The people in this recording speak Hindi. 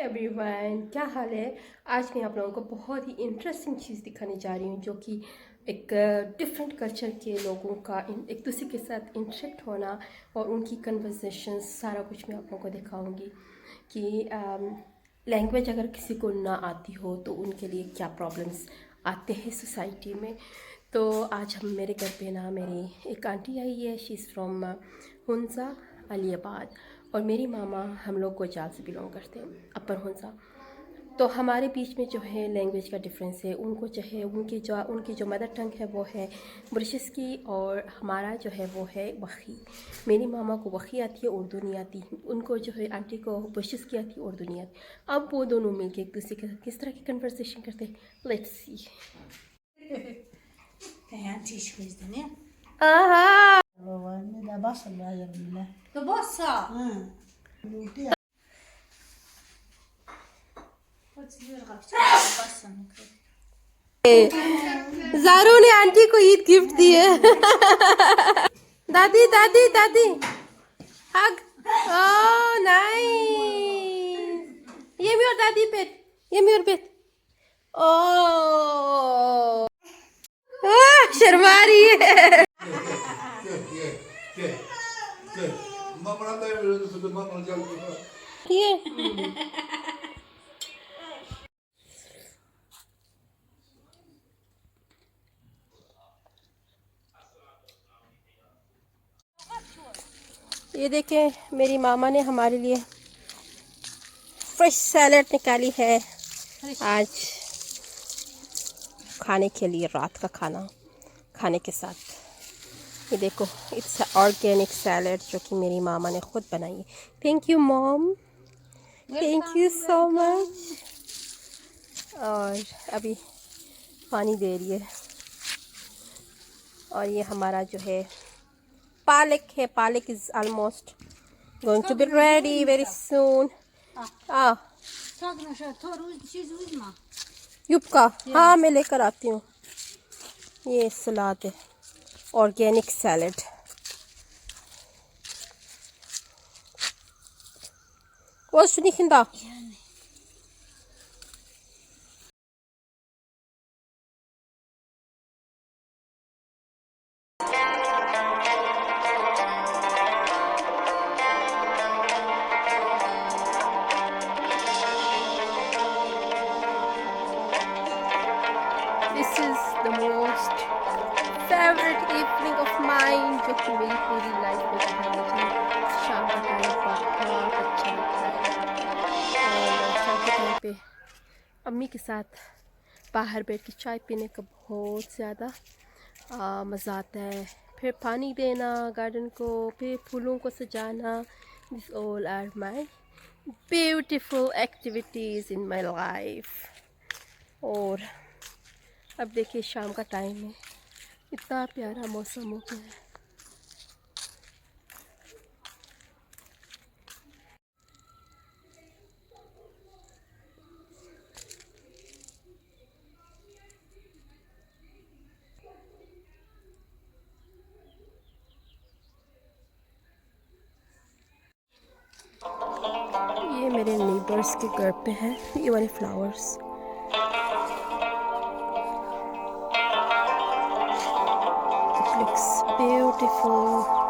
एवरीवन, क्या हाल है। आज मैं आप लोगों को बहुत ही इंटरेस्टिंग चीज़ दिखाने जा रही हूँ, जो कि एक डिफरेंट कल्चर के लोगों का एक दूसरे के साथ इंटरेक्ट होना और उनकी कन्वर्सेशन, सारा कुछ मैं आप लोगों को दिखाऊंगी कि लैंग्वेज अगर किसी को ना आती हो तो उनके लिए क्या प्रॉब्लम्स आते हैं सोसाइटी में। तो आज हम मेरे घर पे ना मेरी एक आंटी आई है, शी इज़ फ्रॉम हुंजा अलीबाद, और मेरी मामा हम लोग गोजाल से बिलोंग करते हैं, अपर हुंजा। तो हमारे बीच में जो है लैंग्वेज का डिफरेंस है। उनको जो है उनकी जो मदर टंग है वो है ब्रुशस्की, और हमारा जो है वो है वखी। मेरी मामा को वखी आती है, उर्दू नहीं आती। उनको जो है आंटी को ब्रुशस्की आती है, उर्दू नहीं आती। अब वो दोनों मिलके एक दूसरे के साथ किस तरह की कन्वर्सेशन करते हैं, लेट्स सी। आहा ज़ारू ने आंटी को ईद गिफ्ट दी है। दादी दादी दादी हग। ओह नाइस, ये मेरी दादी पेट, ये मेरी पेट। ओह शर्मा रही है। ये देखें, मेरी मामा ने हमारे लिए फ्रेश सैलेड निकाली है आज खाने के लिए, रात का खाना खाने के साथ। ये देखो, इट्स ऑर्गेनिक सैलेड जो कि मेरी मामा ने खुद बनाई है। Thank you mom, thank you so much. और अभी पानी दे रही है। और ये हमारा जो है पालक है, palak is almost going to be ready very soon. युबका, हाँ मैं लेकर आती हूँ। ये सलाद है, ऑर्गेनिक सैलेड। वो सुनी खिंदा This is the most favorite evening of mine, जो कि मेरी पूरी लाइफ में जो है मुझे शाम का टाइम बहुत अच्छा लगता है। और शाम के टाइम पे अम्मी के साथ बाहर बैठ के चाय पीने का बहुत ज़्यादा मज़ा आता है। फिर पानी देना गार्डन को, फिर फूलों को सजाना। This all are my beautiful activities in my life. और अब देखिए शाम का टाइम है, इतना प्यारा मौसम हो गया है। ये मेरे नेबर्स के घर पे है, ये वाले फ्लावर्स। It looks beautiful.